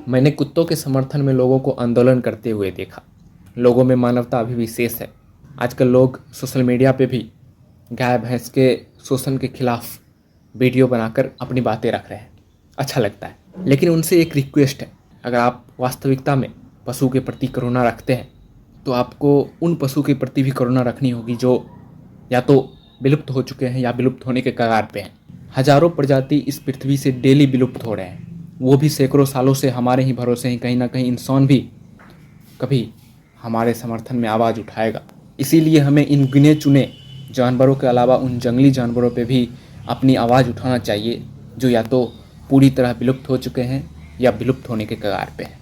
मैंने कुत्तों के समर्थन में लोगों को आंदोलन करते हुए देखा। लोगों में मानवता अभी भी शेष है। आजकल लोग सोशल मीडिया पे भी गाय भैंस के शोषण के खिलाफ वीडियो बनाकर अपनी बातें रख रहे हैं। अच्छा लगता है, लेकिन उनसे एक रिक्वेस्ट है, अगर आप वास्तविकता में पशु के प्रति करुणा रखते हैं तो आपको उन पशु के प्रति भी करुणा रखनी होगी जो या तो विलुप्त हो चुके हैं या विलुप्त होने के कगार पे हैं। हजारों प्रजाति इस पृथ्वी से डेली विलुप्त हो रहे हैं, वो भी सैकड़ों सालों से हमारे ही भरोसे हैं। कहीं ना कहीं इंसान भी कभी हमारे समर्थन में आवाज़ उठाएगा। इसीलिए हमें इन गिने चुने जानवरों के अलावा उन जंगली जानवरों पे भी अपनी आवाज़ उठाना चाहिए जो या तो पूरी तरह विलुप्त हो चुके हैं या विलुप्त होने के कगार पे हैं।